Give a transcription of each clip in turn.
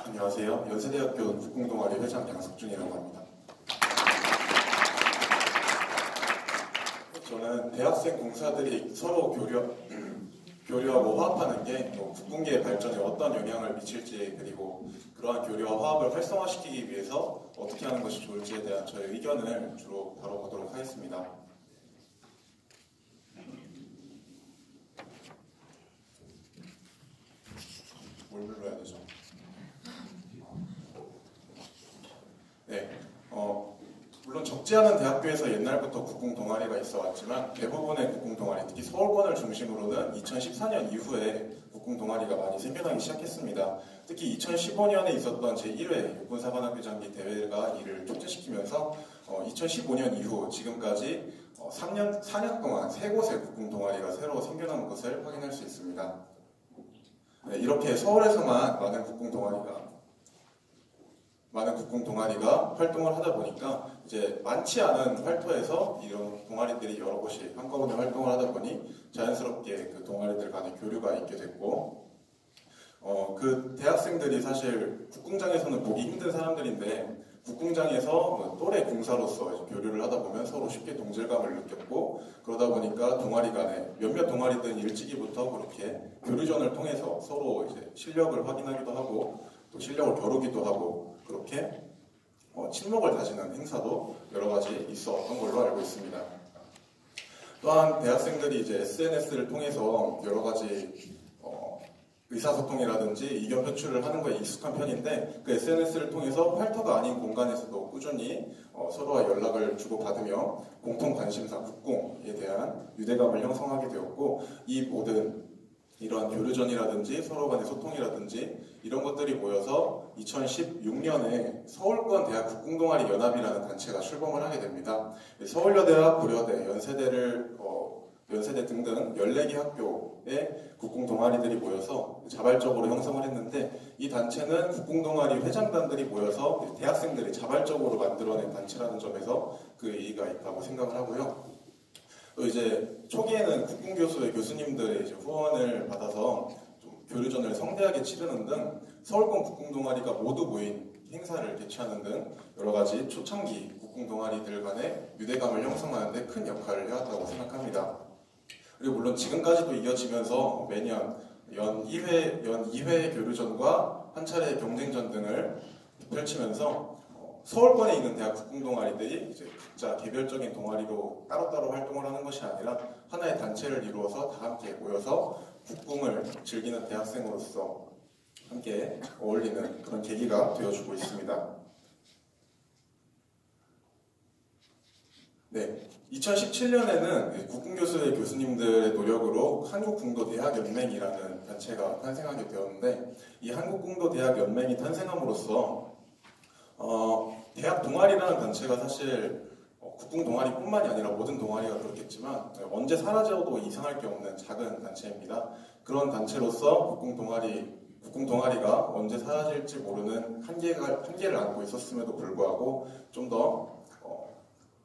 안녕하세요. 연세대학교 국공동아리 회장 양석준이라고 합니다. 저는 대학생 공사들이 서로 교류하고 화합하는 게 국공계의 발전에 어떤 영향을 미칠지, 그리고 그러한 교류와 화합을 활성화시키기 위해서 어떻게 하는 것이 좋을지에 대한 저의 의견을 주로 다뤄보도록 하겠습니다. 뭘 눌러야 되죠? 네, 물론 적지 않은 대학교에서 옛날부터 국공 동아리가 있어 왔지만 대부분의 국공 동아리, 특히 서울권을 중심으로는 2014년 이후에 국공 동아리가 많이 생겨나기 시작했습니다. 특히 2015년에 있었던 제1회 육군사관학교장기 대회가 이를 촉진시키면서 2015년 이후 지금까지 4년 동안 3곳의 국공 동아리가 새로 생겨난 것을 확인할 수 있습니다. 네, 이렇게 서울에서만 많은 국공 동아리가 활동을 하다 보니까 이제 많지 않은 활터에서 이런 동아리들이 여러 곳이 한꺼번에 활동을 하다 보니 자연스럽게 그 동아리들 간의 교류가 있게 됐고, 그 대학생들이 사실 국궁장에서는 보기 힘든 사람들인데 국궁장에서 뭐 또래 공사로서 교류를 하다 보면 서로 쉽게 동질감을 느꼈고, 그러다 보니까 동아리 간에 몇몇 동아리들은 일찍이부터 그렇게 교류전을 통해서 서로 이제 실력을 확인하기도 하고 또 실력을 겨루기도 하고 그렇게 친목을 다지는 행사도 여러 가지 있었던 걸로 알고 있습니다. 또한 대학생들이 이제 SNS를 통해서 여러 가지 의사소통이라든지 의견 표출을 하는 거에 익숙한 편인데, 그 SNS를 통해서 활터가 아닌 공간에서도 꾸준히 서로와 연락을 주고받으며 공통 관심사 국공에 대한 유대감을 형성하게 되었고, 이 모든 이러한 교류전이라든지 서로 간의 소통이라든지 이런 것들이 모여서 2016년에 서울권 대학 국공동아리 연합이라는 단체가 출범을 하게 됩니다. 서울여대와 고려대, 연세대 등등 14개 학교의 국공동아리들이 모여서 자발적으로 형성을 했는데, 이 단체는 국공동아리 회장단들이 모여서 대학생들이 자발적으로 만들어낸 단체라는 점에서 그 의의가 있다고 생각을 하고요. 또 이제 초기에는 국궁교수의 교수님들의 이제 후원을 받아서 좀 교류전을 성대하게 치르는 등 서울권 국궁동아리가 모두 모인 행사를 개최하는 등 여러 가지 초창기 국궁동아리들 간의 유대감을 형성하는 데 큰 역할을 해왔다고 생각합니다. 그리고 물론 지금까지도 이어지면서 매년 연 2회 교류전과 한 차례 경쟁전 등을 펼치면서 서울권에 있는 대학 국궁동아리들이 이제 각자 개별적인 동아리로 따로따로 활동을 하는 것이 아니라 하나의 단체를 이루어서 다 함께 모여서 국궁을 즐기는 대학생으로서 함께 어울리는 그런 계기가 되어주고 있습니다. 네, 2017년에는 국궁교수의 교수님들의 노력으로 한국궁도대학연맹이라는 단체가 탄생하게 되었는데, 이 한국궁도대학연맹이 탄생함으로써 대학 동아리라는 단체가 사실 국궁 동아리뿐만이 아니라 모든 동아리가 그렇겠지만 언제 사라져도 이상할 게 없는 작은 단체입니다. 그런 단체로서 국궁 동아리가 언제 사라질지 모르는 한계를 안고 있었음에도 불구하고 좀 더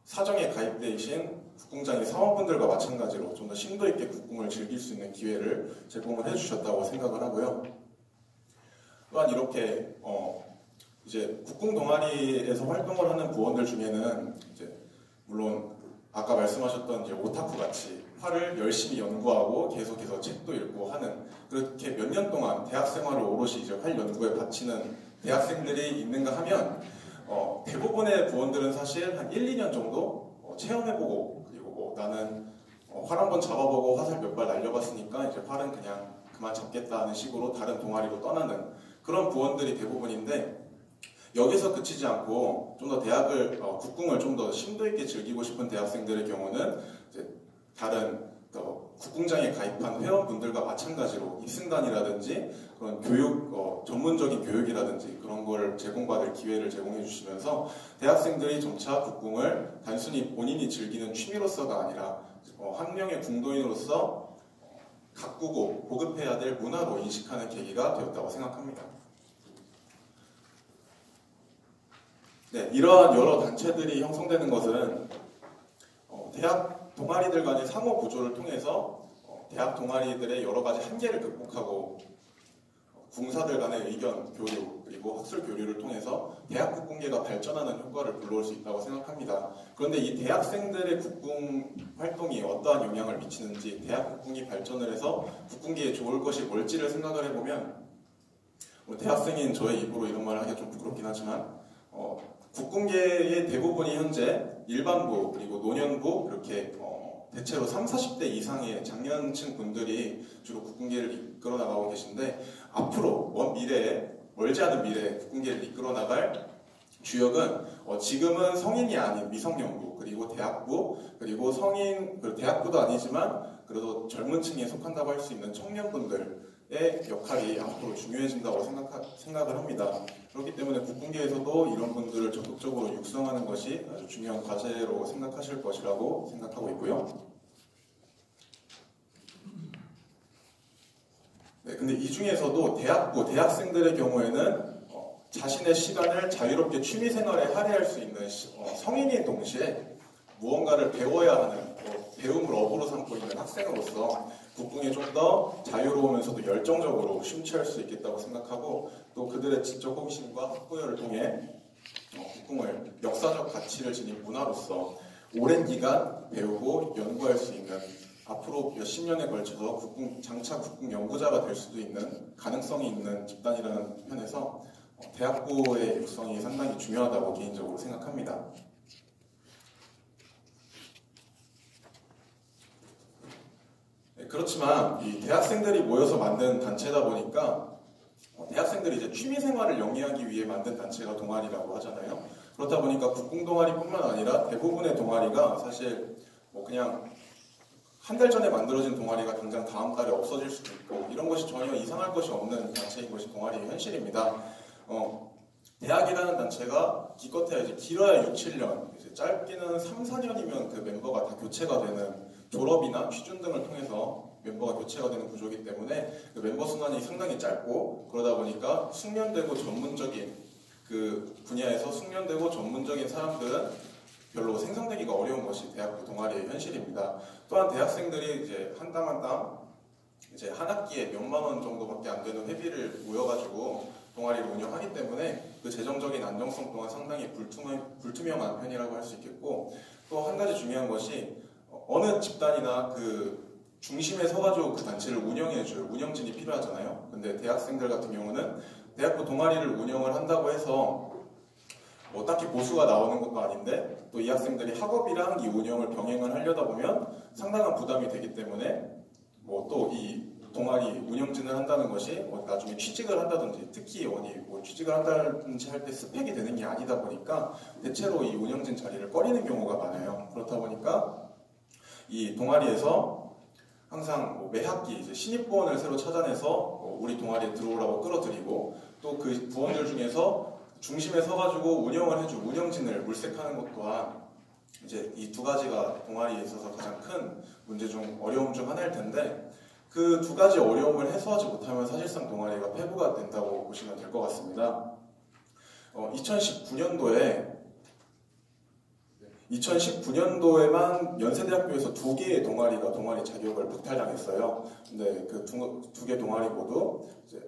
사정에 가입되신 국궁장의 사원분들과 마찬가지로 좀 더 심도 있게 국궁을 즐길 수 있는 기회를 제공을 해주셨다고 생각을 하고요. 또한 이렇게 이제 국궁 동아리에서 활동을 하는 부원들 중에는 이제 물론 아까 말씀하셨던 이제 오타쿠 같이 활을 열심히 연구하고 계속해서 책도 읽고 하는, 그렇게 몇 년 동안 대학 생활을 오롯이 이제 활 연구에 바치는 대학생들이 있는가 하면 대부분의 부원들은 사실 한 1, 2년 정도 체험해보고, 그리고 나는 활 한번 잡아보고 화살 몇 발 날려봤으니까 이제 활은 그냥 그만 잡겠다 하는 식으로 다른 동아리로 떠나는 그런 부원들이 대부분인데, 여기서 그치지 않고 좀 더 대학을 국궁을 좀 더 심도 있게 즐기고 싶은 대학생들의 경우는 이제 다른 국궁장에 가입한 회원분들과 마찬가지로 입승단이라든지 그런 교육, 전문적인 교육이라든지 그런 걸 제공받을 기회를 제공해 주시면서 대학생들이 점차 국궁을 단순히 본인이 즐기는 취미로서가 아니라 한 명의 궁도인으로서 가꾸고 보급해야 될 문화로 인식하는 계기가 되었다고 생각합니다. 네, 이러한 여러 단체들이 형성되는 것은 대학 동아리들 간의 상호 구조를 통해서 대학 동아리들의 여러 가지 한계를 극복하고 궁사들 간의 의견 교류 그리고 학술 교류를 통해서 대학 국궁계가 발전하는 효과를 불러올 수 있다고 생각합니다. 그런데 이 대학생들의 국궁 활동이 어떠한 영향을 미치는지, 대학 국궁이 발전을 해서 국궁계에 좋을 것이 뭘지를 생각을 해보면, 대학생인 저의 입으로 이런 말을 하기가 좀 부끄럽긴 하지만 국궁계의 대부분이 현재 일반부 그리고 노년부 이렇게 대체로 30, 40대 이상의 장년층 분들이 주로 국궁계를 이끌어 나가고 계신데, 앞으로 먼 미래에, 멀지 않은 미래에 국궁계를 이끌어 나갈 주역은 지금은 성인이 아닌 미성년부 그리고 대학부 그리고 대학부도 아니지만 그래도 젊은 층에 속한다고 할 수 있는 청년분들의 역할이 앞으로 중요해진다고 생각을 합니다. 그렇기 때문에 국궁계에서도 이런 분들을 적극적으로 육성하는 것이 아주 중요한 과제로 생각하실 것이라고 생각하고 있고요. 네, 근데 이 중에서도 대학생들의 경우에는 자신의 시간을 자유롭게 취미생활에 할애할 수 있는 성인인 동시에 무언가를 배워야 하는, 배움을 업으로 삼고 있는 학생으로서 국궁에 좀 더 자유로우면서도 열정적으로 심취할 수 있겠다고 생각하고, 또 그들의 지적 호기심과 학구열을 통해 국궁을 역사적 가치를 지닌 문화로서 오랜 기간 배우고 연구할 수 있는, 앞으로 몇십 년에 걸쳐서 장차 국궁 연구자가 될 수도 있는 가능성이 있는 집단이라는 편에서 대학부의 육성이 상당히 중요하다고 개인적으로 생각합니다. 그렇지만 이 대학생들이 모여서 만든 단체다 보니까 대학생들이 이제 취미생활을 영위하기 위해 만든 단체가 동아리라고 하잖아요. 그렇다 보니까 국궁동아리뿐만 아니라 대부분의 동아리가 사실 그냥 한 달 전에 만들어진 동아리가 당장 다음 달에 없어질 수도 있고, 이런 것이 전혀 이상할 것이 없는 단체인 것이 동아리의 현실입니다. 대학이라는 단체가 기껏해야 이제 길어야 6, 7년, 이제 짧게는 3, 4년이면 그 멤버가 다 교체가 되는, 졸업이나 취준 등을 통해서 멤버가 교체가 되는 구조이기 때문에 그 멤버 순환이 상당히 짧고, 그러다 보니까 숙련되고 전문적인 그 분야에서 숙련되고 전문적인 사람들은 별로 생성되기가 어려운 것이 대학부 동아리의 현실입니다. 또한 대학생들이 이제 한 땀 한 땀 이제 한 학기에 몇만 원 정도밖에 안 되는 회비를 모여가지고 동아리를 운영하기 때문에 그 재정적인 안정성 또한 상당히 불투명한 편이라고 할 수 있겠고, 또 한 가지 중요한 것이 어느 집단이나 그 중심에 서가지고 그 단체를 운영해줄 운영진이 필요하잖아요. 근데 대학생들 같은 경우는 대학부 동아리를 운영을 한다고 해서 딱히 보수가 나오는 것도 아닌데, 또 이 학생들이 학업이랑 이 운영을 병행을 하려다 보면 상당한 부담이 되기 때문에 또 이 동아리 운영진을 한다는 것이 나중에 취직을 한다든지, 특히 취직을 한다든지 할 때 스펙이 되는 게 아니다 보니까 대체로 이 운영진 자리를 꺼리는 경우가 많아요. 그렇다 보니까 이 동아리에서 항상 매 학기 이제 신입 부원을 새로 찾아내서 우리 동아리에 들어오라고 끌어들이고, 또 그 부원들 중에서 중심에 서가지고 운영을 해줄 운영진을 물색하는 것 또한 이제 이 두 가지가 동아리에 있어서 가장 큰 문제 중 어려움 중 하나일 텐데, 그 두 가지 어려움을 해소하지 못하면 사실상 동아리가 폐부가 된다고 보시면 될 것 같습니다. 2019년도에만 연세대학교에서 2개의 동아리가 동아리 자격을 박탈당했어요. 근데 그 두 개 동아리 모두 이제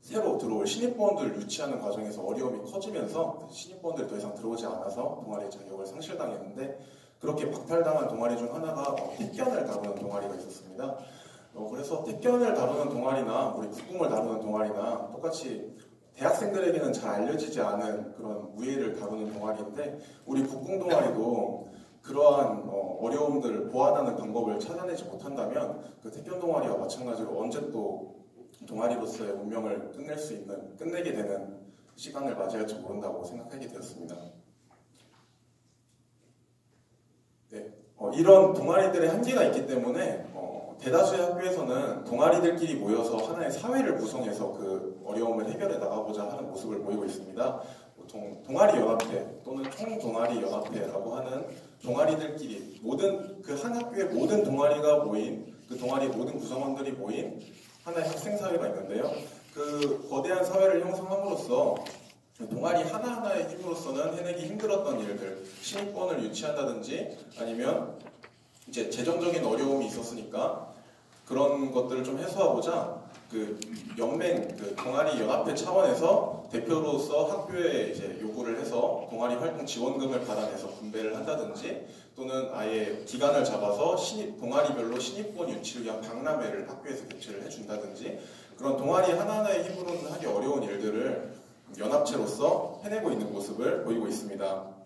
새로 들어올 신입부원들을 유치하는 과정에서 어려움이 커지면서 신입부원들이 더 이상 들어오지 않아서 동아리 자격을 상실당했는데, 그렇게 박탈당한 동아리 중 하나가 택견을 다루는 동아리가 있었습니다. 그래서 택견을 다루는 동아리나 우리 국궁을 다루는 동아리나 똑같이 대학생들에게는 잘 알려지지 않은 그런 무예를 다루는 동아리인데, 우리 국궁 동아리도 그러한 어려움들을 보완하는 방법을 찾아내지 못한다면 그 택견 동아리와 마찬가지로 언제 또 동아리로서의 운명을 끝내게 되는 시간을 맞이할지 모른다고 생각하게 되었습니다. 네, 이런 동아리들의 한계가 있기 때문에 대다수의 학교에서는 동아리들끼리 모여서 하나의 사회를 구성해서 그 어려움을 해결해 나가고자 하는 모습을 보이고 있습니다. 보통 동아리연합회 또는 총동아리연합회라고 하는 동아리들끼리 그 한 학교의 모든 동아리가 모인, 그 동아리의 모든 구성원들이 모인 하나의 학생사회가 있는데요. 그 거대한 사회를 형성함으로써 동아리 하나하나의 힘으로서는 해내기 힘들었던 일들, 신입부원을 유치한다든지 아니면 이제 재정적인 어려움이 있었으니까 그런 것들을 좀 해소하고자 그 연맹, 그 동아리 연합회 차원에서 대표로서 학교에 이제 요구를 해서 동아리 활동 지원금을 받아내서 분배를 한다든지 또는 아예 기간을 잡아서 동아리별로 신입본 유치를 위한 박람회를 학교에서 개최를 해준다든지 그런 동아리 하나하나의 힘으로는 하기 어려운 일들을 연합체로서 해내고 있는 모습을 보이고 있습니다.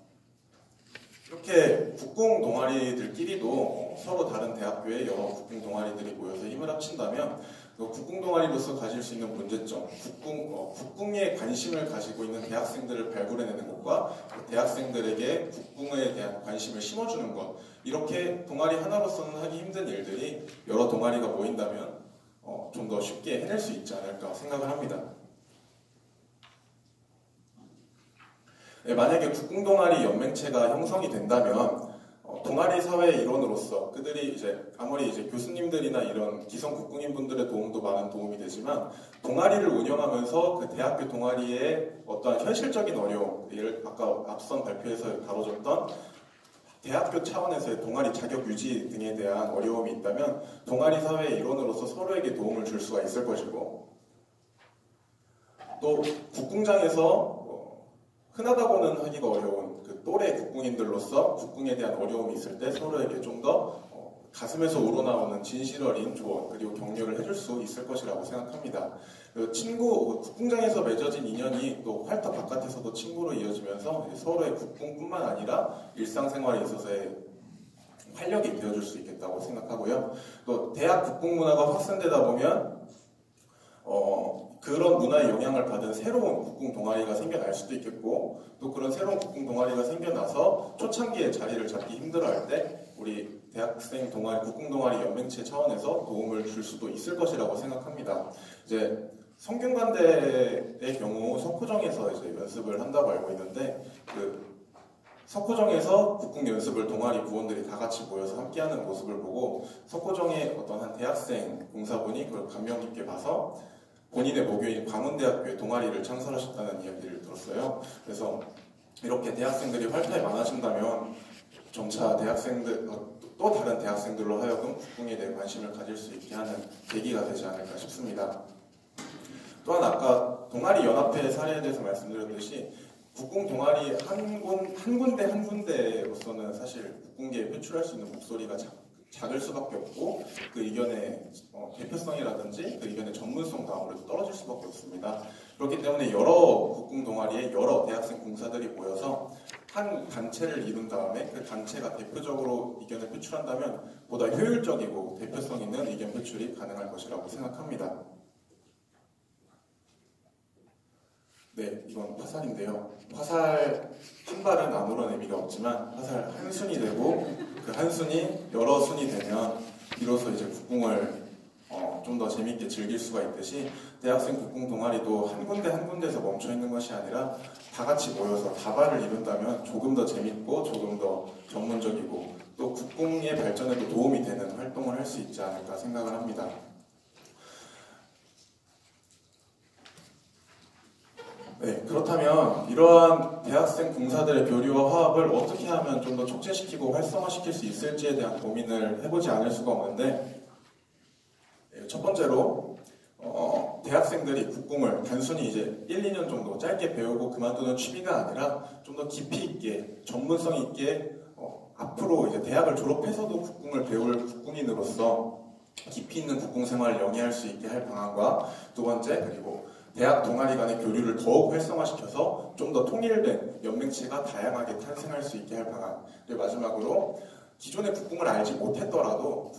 이렇게 국궁 동아리들끼리도 서로 다른 대학교의 여러 국궁 동아리들이 모여서 힘을 합친다면 국궁 동아리로서 가질 수 있는 문제점, 국궁에 관심을 가지고 있는 대학생들을 발굴해내는 것과 대학생들에게 국궁에 대한 관심을 심어주는 것, 이렇게 동아리 하나로서는 하기 힘든 일들이 여러 동아리가 모인다면 좀 더 쉽게 해낼 수 있지 않을까 생각을 합니다. 네, 만약에 국궁동아리 연맹체가 형성이 된다면 동아리 사회의 일원으로서 그들이 이제 아무리 이제 교수님들이나 이런 기성 국궁인분들의 도움도 많은 도움이 되지만 동아리를 운영하면서 그 대학교 동아리의 어떠한 현실적인 어려움, 아까 앞선 발표에서 다뤄졌던 대학교 차원에서의 동아리 자격 유지 등에 대한 어려움이 있다면 동아리 사회의 일원으로서 서로에게 도움을 줄 수가 있을 것이고 또 국궁장에서 흔하다고는 하기가 어려운 그 또래 국궁인들로서 국궁에 대한 어려움이 있을 때 서로에게 좀 더 가슴에서 우러나오는 진실 어린 조언 그리고 격려를 해줄 수 있을 것이라고 생각합니다. 국궁장에서 맺어진 인연이 또 활터 바깥에서도 친구로 이어지면서 서로의 국궁뿐만 아니라 일상생활에 있어서의 활력이 되어줄 수 있겠다고 생각하고요. 또 대학 국궁 문화가 확산되다 보면 그런 문화의 영향을 받은 새로운 국궁 동아리가 생겨날 수도 있겠고 또 그런 새로운 국궁 동아리가 생겨나서 초창기에 자리를 잡기 힘들어할 때 우리 대학생 동아리, 국궁 동아리 연맹체 차원에서 도움을 줄 수도 있을 것이라고 생각합니다. 이제 성균관대의 경우 석호정에서 이제 연습을 한다고 알고 있는데 그 석호정에서 국궁 연습을 동아리 부원들이 다 같이 모여서 함께하는 모습을 보고 석호정의 어떤 한 대학생 공사분이 그걸 감명 깊게 봐서 본인의 모교인 광운대학교에 동아리를 창설하셨다는 이야기를 들었어요. 그래서 이렇게 대학생들이 활동이 많아진다면 점차 또 다른 대학생들로 하여금 국궁에 대해 관심을 가질 수 있게 하는 계기가 되지 않을까 싶습니다. 또한 아까 동아리 연합회 사례에 대해서 말씀드렸듯이 국궁 동아리 한 군데로서는 사실 국궁계에 표출할 수 있는 목소리가 작을 수밖에 없고 그 의견의 대표성이라든지 그 의견의 전문성도 아무래도 떨어질 수밖에 없습니다. 그렇기 때문에 여러 국궁 동아리에 여러 대학생 공사들이 모여서 한 단체를 이룬 다음에 그 단체가 대표적으로 의견을 표출한다면 보다 효율적이고 대표성 있는 의견 표출이 가능할 것이라고 생각합니다. 네, 이건 화살인데요. 화살 한 발은 아무런 의미가 없지만 화살 한 순이 되고 그 한 순이 여러 순이 되면 비로소 이제 국궁을 좀 더 재밌게 즐길 수가 있듯이 대학생 국궁 동아리도 한 군데에서 멈춰 있는 것이 아니라 다 같이 모여서 다발을 이룬다면 조금 더 재밌고 조금 더 전문적이고 또 국궁의 발전에도 도움이 되는 활동을 할 수 있지 않을까 생각을 합니다. 네, 그렇다면 이러한 대학생 공사들의 교류와 화합을 어떻게 하면 좀 더 촉진시키고 활성화시킬 수 있을지에 대한 고민을 해보지 않을 수가 없는데 첫 번째로 대학생들이 국궁을 단순히 이제 1, 2년 정도 짧게 배우고 그만두는 취미가 아니라 좀 더 깊이 있게 전문성 있게 앞으로 이제 대학을 졸업해서도 국궁을 배울 국궁인으로서 깊이 있는 국궁 생활을 영위할 수 있게 할 방안과 두 번째 그리고 대학 동아리 간의 교류를 더욱 활성화시켜서 좀 더 통일된 연맹체가 다양하게 탄생할 수 있게 할 방안 그리고 마지막으로 기존의 국궁을 알지 못했더라도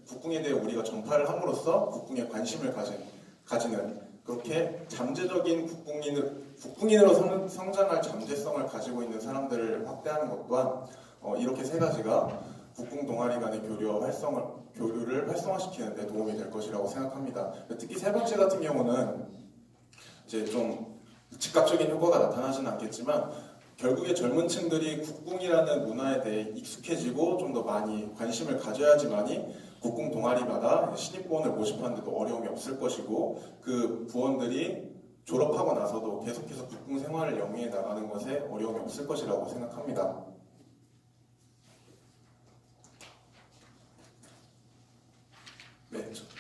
국궁에 대해 우리가 전파를 함으로써 국궁에 관심을 가지는 그렇게 잠재적인 국궁인으로 성장할 잠재성을 가지고 있는 사람들을 확대하는 것 또한 이렇게 세 가지가 국궁 동아리 간의 교류를 활성화시키는 데 도움이 될 것이라고 생각합니다. 특히 세 번째 같은 경우는 이제 좀 즉각적인 효과가 나타나지는 않겠지만 결국에 젊은 층들이 국궁이라는 문화에 대해 익숙해지고 좀 더 많이 관심을 가져야지만이 국궁 동아리마다 신입부원을 모집하는 데도 어려움이 없을 것이고 그 부원들이 졸업하고 나서도 계속해서 국궁 생활을 영위해 나가는 것에 어려움이 없을 것이라고 생각합니다.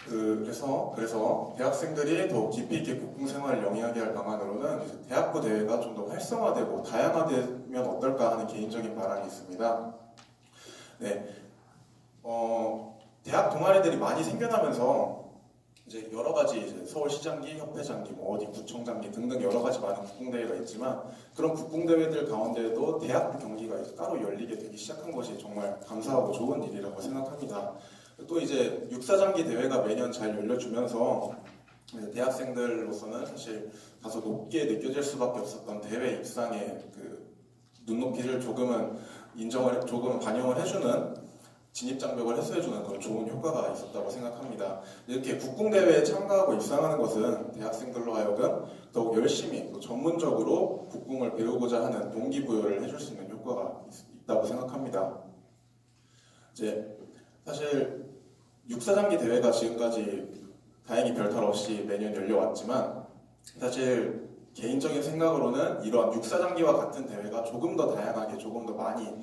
그래서 대학생들이 더 깊이 있게 국궁 생활을 영위하게 할 방안으로는 이제 대학부 대회가 좀 더 활성화되고 다양화되면 어떨까 하는 개인적인 바람이 있습니다. 네, 대학 동아리들이 많이 생겨나면서 이제 여러 가지 이제 서울시장기, 협회장기, 뭐 어디 구청장기 등등 여러 가지 많은 국궁대회가 있지만 그런 국궁대회들 가운데에도 대학부 경기가 이제 따로 열리게 되기 시작한 것이 정말 감사하고 좋은 일이라고 생각합니다. 또 이제 육사장기 대회가 매년 잘 열려주면서 대학생들로서는 사실 다소 높게 느껴질 수밖에 없었던 대회 입상의 그 눈높이를 조금은 반영을 해주는 진입장벽을 해소해주는 그런 좋은 효과가 있었다고 생각합니다. 이렇게 국궁대회에 참가하고 입상하는 것은 대학생들로 하여금 더욱 열심히 또 전문적으로 국궁을 배우고자 하는 동기부여를 해줄 수 있는 효과가 있다고 생각합니다. 이제 사실 육사장기 대회가 지금까지 다행히 별탈 없이 매년 열려왔지만 사실 개인적인 생각으로는 이러한 육사장기와 같은 대회가 조금 더 다양하게 조금 더 많이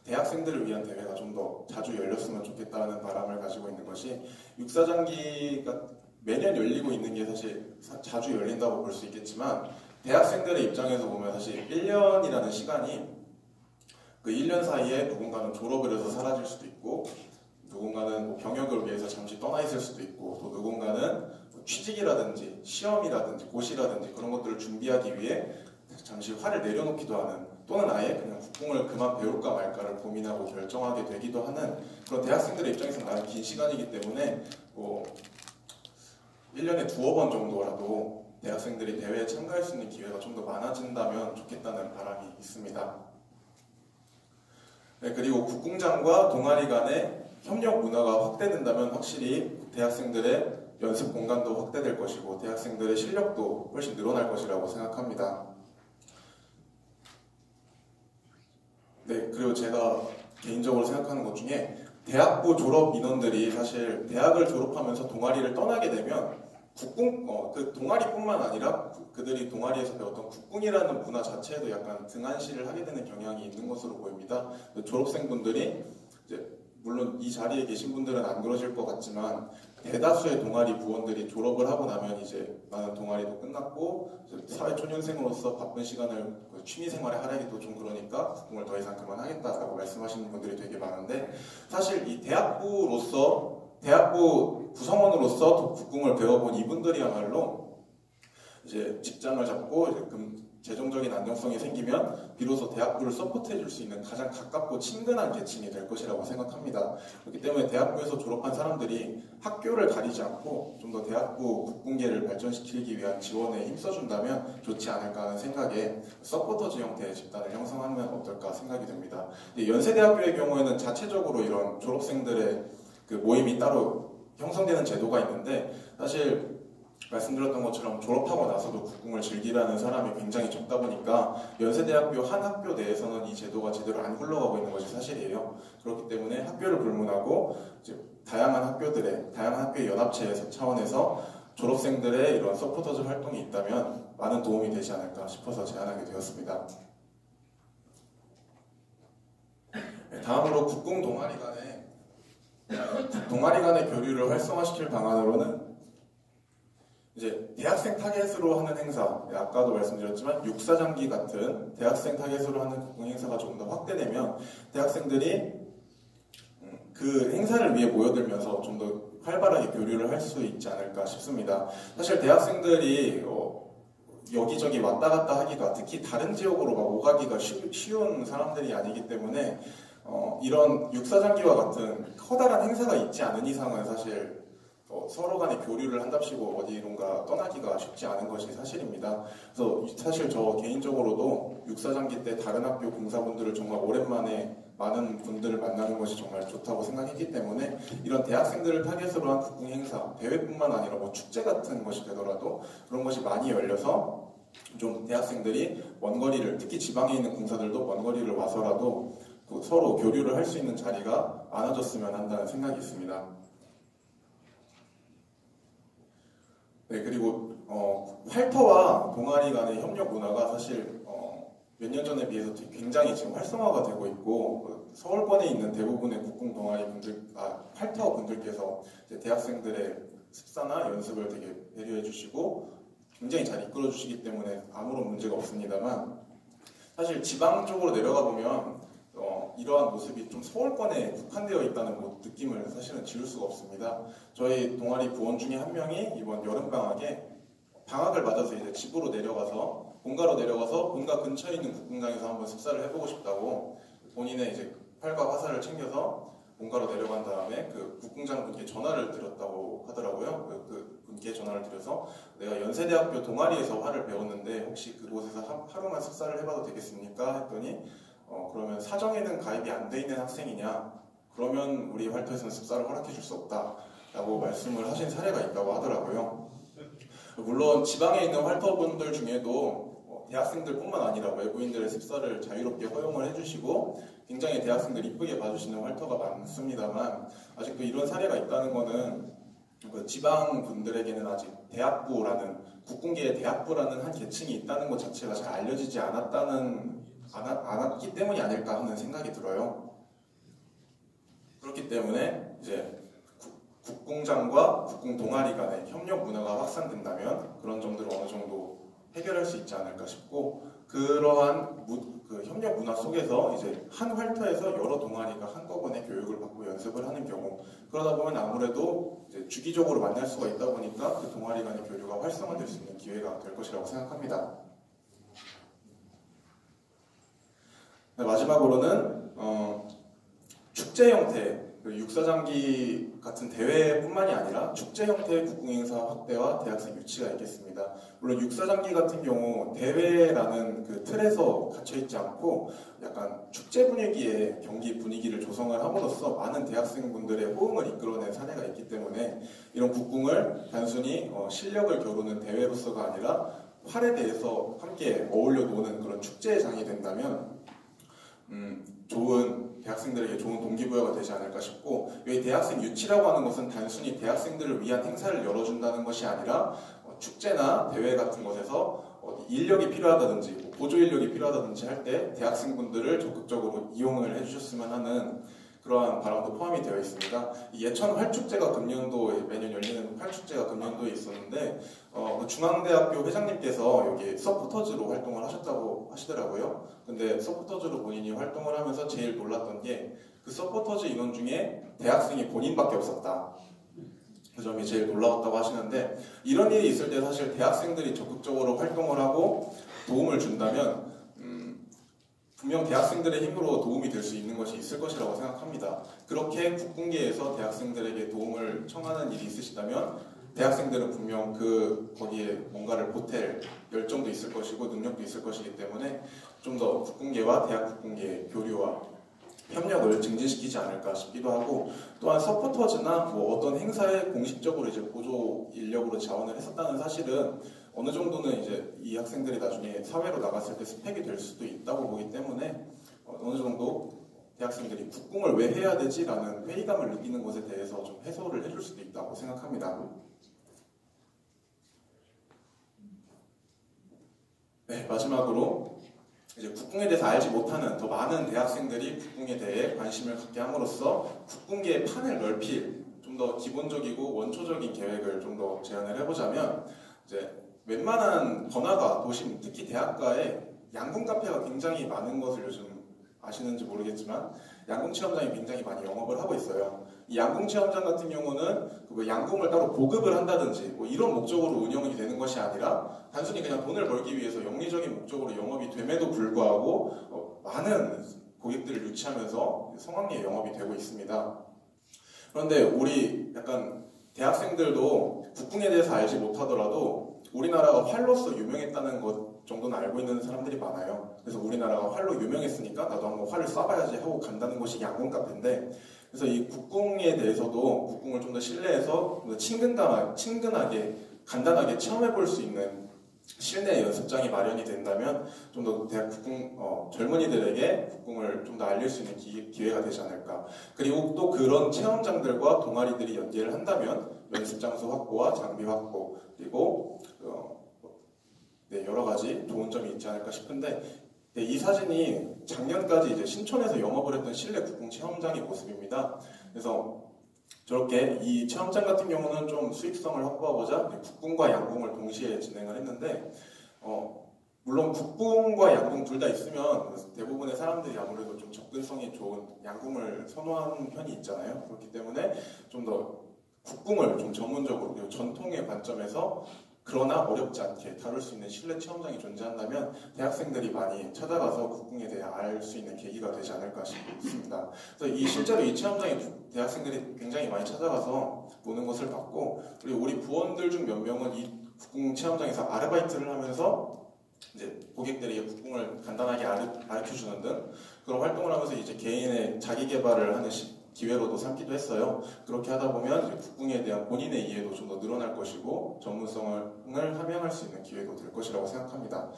대학생들을 위한 대회가 좀 더 자주 열렸으면 좋겠다는 바람을 가지고 있는 것이 육사장기가 매년 열리고 있는 게 사실 자주 열린다고 볼 수 있겠지만 대학생들의 입장에서 보면 사실 1년이라는 시간이 그 1년 사이에 누군가는 졸업을 해서 사라질 수도 있고 누군가는 뭐 병역을 위해서 잠시 떠나 있을 수도 있고 또 누군가는 취직이라든지 시험이라든지 고시라든지 그런 것들을 준비하기 위해 잠시 화를 내려놓기도 하는 또는 아예 그냥 국궁을 그만 배울까 말까를 고민하고 결정하게 되기도 하는 그런 대학생들의 입장에서는 나름 긴 시간이기 때문에 뭐 1년에 두어 번 정도라도 대학생들이 대회에 참가할 수 있는 기회가 좀 더 많아진다면 좋겠다는 바람이 있습니다. 네, 그리고 국궁장과 동아리 간의 협력 문화가 확대된다면 확실히 대학생들의 연습 공간도 확대될 것이고 대학생들의 실력도 훨씬 늘어날 것이라고 생각합니다. 네, 그리고 제가 개인적으로 생각하는 것 중에 대학부 졸업 인원들이 사실 대학을 졸업하면서 동아리를 떠나게 되면 그 동아리뿐만 아니라 그들이 동아리에서 배웠던 국궁이라는 문화 자체에도 약간 등한시를 하게 되는 경향이 있는 것으로 보입니다. 졸업생분들이 이제 물론 이 자리에 계신 분들은 안 그러실 것 같지만 대다수의 동아리 부원들이 졸업을 하고 나면 이제 나는 동아리도 끝났고 사회초년생으로서 바쁜 시간을 취미생활에 할애기도 좀 그러니까 국궁을 더 이상 그만하겠다라고 말씀하시는 분들이 되게 많은데 사실 이 대학부 구성원으로서 국궁을 배워본 이분들이야말로 이제 직장을 잡고 이제 재정적인 안정성이 생기면 비로소 대학부를 서포트해줄 수 있는 가장 가깝고 친근한 계층이 될 것이라고 생각합니다. 그렇기 때문에 대학부에서 졸업한 사람들이 학교를 가리지 않고 좀 더 대학부 국궁계를 발전시키기 위한 지원에 힘써준다면 좋지 않을까 하는 생각에 서포터즈 형태의 집단을 형성하면 어떨까 생각이 됩니다. 연세대학교의 경우에는 자체적으로 이런 졸업생들의 그 모임이 따로 형성되는 제도가 있는데 사실 말씀드렸던 것처럼 졸업하고 나서도 국궁을 즐기라는 사람이 굉장히 적다 보니까 연세대학교 한 학교 내에서는 이 제도가 제대로 안 굴러가고 있는 것이 사실이에요. 그렇기 때문에 학교를 불문하고 이제 다양한 학교의 연합체에서 차원에서 졸업생들의 이런 서포터즈 활동이 있다면 많은 도움이 되지 않을까 싶어서 제안하게 되었습니다. 다음으로 국궁 동아리 간의 교류를 활성화시킬 방안으로는 이제 대학생 타겟으로 하는 행사, 아까도 말씀드렸지만 육사장기 같은 대학생 타겟으로 하는 국궁 행사가 조금 더 확대되면 대학생들이 그 행사를 위해 모여들면서 좀 더 활발하게 교류를 할 수 있지 않을까 싶습니다. 사실 대학생들이 여기저기 왔다 갔다 하기가 특히 다른 지역으로 막 오가기가 쉬운 사람들이 아니기 때문에 이런 육사장기와 같은 커다란 행사가 있지 않은 이상은 사실 서로 간에 교류를 한답시고 어디론가 떠나기가 쉽지 않은 것이 사실입니다. 그래서 사실 저 개인적으로도 육사장기 때 다른 학교 공사분들을 정말 오랜만에 많은 분들을 만나는 것이 정말 좋다고 생각했기 때문에 이런 대학생들을 타겟으로 한 국궁 행사, 대회뿐만 아니라 뭐 축제 같은 것이 되더라도 그런 것이 많이 열려서 좀 대학생들이 먼 거리를, 특히 지방에 있는 공사들도 먼 거리를 와서라도 서로 교류를 할 수 있는 자리가 많아졌으면 한다는 생각이 있습니다. 네, 그리고 활터와 동아리 간의 협력 문화가 사실 몇 년 전에 비해서 굉장히 지금 활성화가 되고 있고 서울권에 있는 대부분의 국궁 동아리 분들, 활터 분들께서 이제 대학생들의 습사나 연습을 되게 배려해 주시고 굉장히 잘 이끌어 주시기 때문에 아무런 문제가 없습니다만 사실 지방 쪽으로 내려가 보면 이러한 모습이 좀 서울권에 국한되어 있다는 느낌을 사실은 지울 수가 없습니다. 저희 동아리 부원 중에 한 명이 이번 여름방학에 방학을 맞아서 이제 집으로 내려가서 본가로 내려가서 본가 근처에 있는 국궁장에서 한번 습사를 해보고 싶다고 본인의 이제 활과 화살을 챙겨서 본가로 내려간 다음에 그 국궁장 분께 전화를 드렸다고 하더라고요. 그 분께 전화를 드려서 내가 연세대학교 동아리에서 활을 배웠는데 혹시 그곳에서 하루만 습사를 해봐도 되겠습니까? 했더니 그러면 사정에는 가입이 안 돼 있는 학생이냐? 그러면 우리 활터에서는 습사를 허락해 줄 수 없다 라고 말씀을 하신 사례가 있다고 하더라고요. 물론 지방에 있는 활터분들 중에도 대학생들뿐만 아니라 외부인들의 습사를 자유롭게 허용을 해주시고 굉장히 대학생들 이쁘게 봐주시는 활터가 많습니다만 아직도 이런 사례가 있다는 거는 지방 분들에게는 아직 대학부라는 국궁계의 대학부라는 한 계층이 있다는 것 자체가 잘 알려지지 않았기 때문이 아닐까 하는 생각이 들어요. 그렇기 때문에 이제 국궁장과 국궁 동아리 간의 협력 문화가 확산된다면 그런 점들을 어느 정도 해결할 수 있지 않을까 싶고 그러한 그 협력 문화 속에서 이제 한 활터에서 여러 동아리가 한꺼번에 교육을 받고 연습을 하는 경우 그러다 보면 아무래도 이제 주기적으로 만날 수가 있다 보니까 그 동아리 간의 교류가 활성화될 수 있는 기회가 될 것이라고 생각합니다. 네, 마지막으로는 축제 형태 육사장기 같은 대회뿐만이 아니라 축제 형태의 국궁행사 확대와 대학생 유치가 있겠습니다. 물론 육사장기 같은 경우 대회라는 그 틀에서 갇혀있지 않고 약간 축제 분위기의 경기 분위기를 조성을 함으로써 많은 대학생분들의 호응을 이끌어낸 사례가 있기 때문에 이런 국궁을 단순히 실력을 겨루는 대회로서가 아니라 활에 대해서 함께 어울려 노는 그런 축제장이 된다면 대학생들에게 좋은 동기부여가 되지 않을까 싶고 여기 대학생 유치라고 하는 것은 단순히 대학생들을 위한 행사를 열어준다는 것이 아니라 축제나 대회 같은 것에서 인력이 필요하다든지 보조 인력이 필요하다든지 할 때 대학생분들을 적극적으로 이용을 해주셨으면 하는 그러한 바람도 포함이 되어 있습니다. 예천 활축제가 금년도에 매년 열리는 활축제가 금년도에 있었는데 중앙대학교 회장님께서 여기 서포터즈로 활동을 하셨다고 하시더라고요. 근데 서포터즈로 본인이 활동을 하면서 제일 놀랐던 게 그 서포터즈 인원 중에 대학생이 본인밖에 없었다. 그 점이 제일 놀라웠다고 하시는데 이런 일이 있을 때 사실 대학생들이 적극적으로 활동을 하고 도움을 준다면 분명 대학생들의 힘으로 도움이 될 수 있는 것이 있을 것이라고 생각합니다. 그렇게 국궁계에서 대학생들에게 도움을 청하는 일이 있으시다면 대학생들은 분명 거기에 뭔가를 보탤 열정도 있을 것이고 능력도 있을 것이기 때문에 좀 더 국궁계와 대학 국궁계의 교류와 협력을 증진시키지 않을까 싶기도 하고 또한 서포터즈나 어떤 행사에 공식적으로 이제 보조 인력으로 자원을 했었다는 사실은 어느 정도는 이제 이 학생들이 나중에 사회로 나갔을 때 스펙이 될 수도 있다고 보기 때문에 어느 정도 대학생들이 국궁을 왜 해야 되지라는 회의감을 느끼는 것에 대해서 좀 해소를 해줄 수도 있다고 생각합니다. 네, 마지막으로 이제 국궁에 대해서 알지 못하는 더 많은 대학생들이 국궁에 대해 관심을 갖게 함으로써 국궁계의 판을 넓힐 좀 더 기본적이고 원초적인 계획을 좀 더 제안을 해보자면 이제 웬만한 번화가, 도심, 특히 대학가에 양궁 카페가 굉장히 많은 것을 요즘 아시는지 모르겠지만 양궁 체험장이 굉장히 많이 영업을 하고 있어요. 이 양궁 체험장 같은 경우는 양궁을 따로 보급을 한다든지 이런 목적으로 운영이 되는 것이 아니라 단순히 그냥 돈을 벌기 위해서 영리적인 목적으로 영업이 됨에도 불구하고 많은 고객들을 유치하면서 성황리에 영업이 되고 있습니다. 그런데 우리 약간 대학생들도 국궁에 대해서 알지 못하더라도 우리나라가 활로서 유명했다는 것 정도는 알고 있는 사람들이 많아요. 그래서 우리나라가 활로 유명했으니까 나도 한번 활을 쏴봐야지 하고 간다는 것이 양궁 카페인데 그래서 이 국궁에 대해서도 국궁을 좀 더 신뢰해서 좀 더 친근하게 간단하게 체험해 볼 수 있는 실내 연습장이 마련이 된다면 좀 더 대학 국궁 젊은이들에게 국궁을 좀 더 알릴 수 있는 기회가 되지 않을까. 그리고 또 그런 체험장들과 동아리들이 연계를 한다면 연습 장소 확보와 장비 확보 그리고 여러 가지 좋은 점이 있지 않을까 싶은데 네, 이 사진이 작년까지 이제 신촌에서 영업을 했던 실내 국궁 체험장의 모습입니다. 그래서 저렇게 이 체험장 같은 경우는 좀 수익성을 확보하고자 국궁과 양궁을 동시에 진행을 했는데 물론 국궁과 양궁 둘 다 있으면 대부분의 사람들이 아무래도 좀 접근성이 좋은 양궁을 선호하는 편이 있잖아요. 그렇기 때문에 좀 더 국궁을 좀 전문적으로 그리고 전통의 관점에서 그러나 어렵지 않게 다룰 수 있는 실내 체험장이 존재한다면 대학생들이 많이 찾아가서 국궁에 대해 알 수 있는 계기가 되지 않을까 싶습니다. 그래서 실제로 이 체험장에 대학생들이 굉장히 많이 찾아가서 노는 것을 봤고, 그리고 우리 부원들 중 몇 명은 이 국궁 체험장에서 아르바이트를 하면서 이제 고객들에게 국궁을 간단하게 가르쳐주는 등 그런 활동을 하면서 이제 개인의 자기 개발을 하는 기회로도 삼기도 했어요. 그렇게 하다 보면 이제 국궁에 대한 본인의 이해도 좀 더 늘어날 것이고 전문성을 함양할 수 있는 기회도 될 것이라고 생각합니다.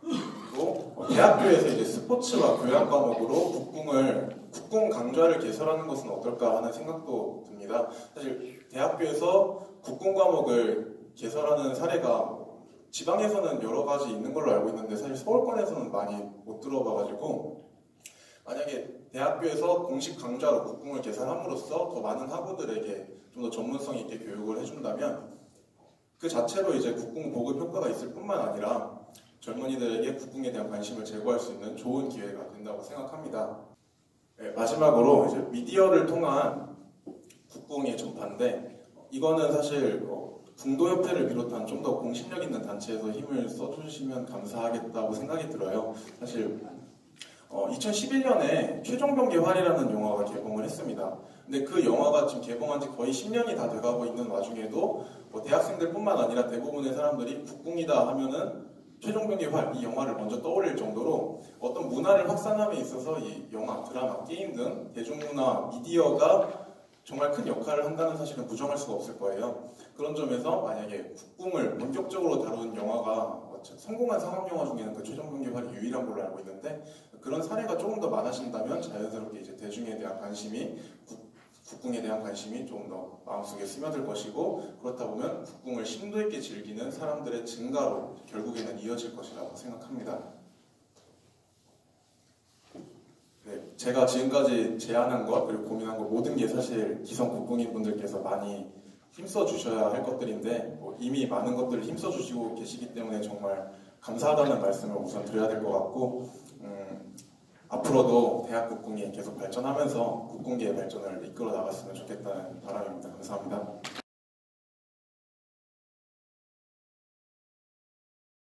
그리고 대학교에서 이제 스포츠와 교양 과목으로 국궁 강좌를 개설하는 것은 어떨까 하는 생각도 듭니다. 사실 대학교에서 국궁 과목을 개설하는 사례가 지방에서는 여러 가지 있는 걸로 알고 있는데 사실 서울권에서는 많이 못 들어봐가지고 만약에 대학교에서 공식 강좌로 국궁을 개설함으로써 더 많은 학우들에게 좀 더 전문성 있게 교육을 해준다면 그 자체로 이제 국궁 보급 효과가 있을 뿐만 아니라 젊은이들에게 국궁에 대한 관심을 제고할 수 있는 좋은 기회가 된다고 생각합니다. 네, 마지막으로 이제 미디어를 통한 국궁의 전파인데 이거는 사실 궁도협회를 비롯한 좀 더 공신력 있는 단체에서 힘을 써주시면 감사하겠다고 생각이 들어요. 사실 2011년에 최종병기활이라는 영화가 개봉을 했습니다. 근데 그 영화가 지금 개봉한 지 거의 10년이 다 돼가고 있는 와중에도 대학생들뿐만 아니라 대부분의 사람들이 국궁이다 하면은 최종병기활 이 영화를 먼저 떠올릴 정도로 어떤 문화를 확산함에 있어서 이 영화, 드라마, 게임 등 대중문화, 미디어가 정말 큰 역할을 한다는 사실은 부정할 수가 없을 거예요. 그런 점에서 만약에 국궁을 본격적으로 다룬 영화가 성공한 상업영화 중에는 그 최종병기활이 유일한 걸로 알고 있는데 그런 사례가 조금 더 많아진다면 자연스럽게 이제 대중에 대한 관심이 국궁에 대한 관심이 조금 더 마음속에 스며들 것이고 그렇다 보면 국궁을 심도 있게 즐기는 사람들의 증가로 결국에는 이어질 것이라고 생각합니다. 네, 제가 지금까지 제안한 것 그리고 고민한 것 모든 게 사실 기성 국궁인 분들께서 많이 힘써 주셔야 할 것들인데 이미 많은 것들을 힘써 주시고 계시기 때문에 정말 감사하다는 말씀을 우선 드려야 될 것 같고 앞으로도 대학 국궁이 계속 발전하면서 국궁계의 발전을 이끌어 나갔으면 좋겠다는 바람입니다. 감사합니다.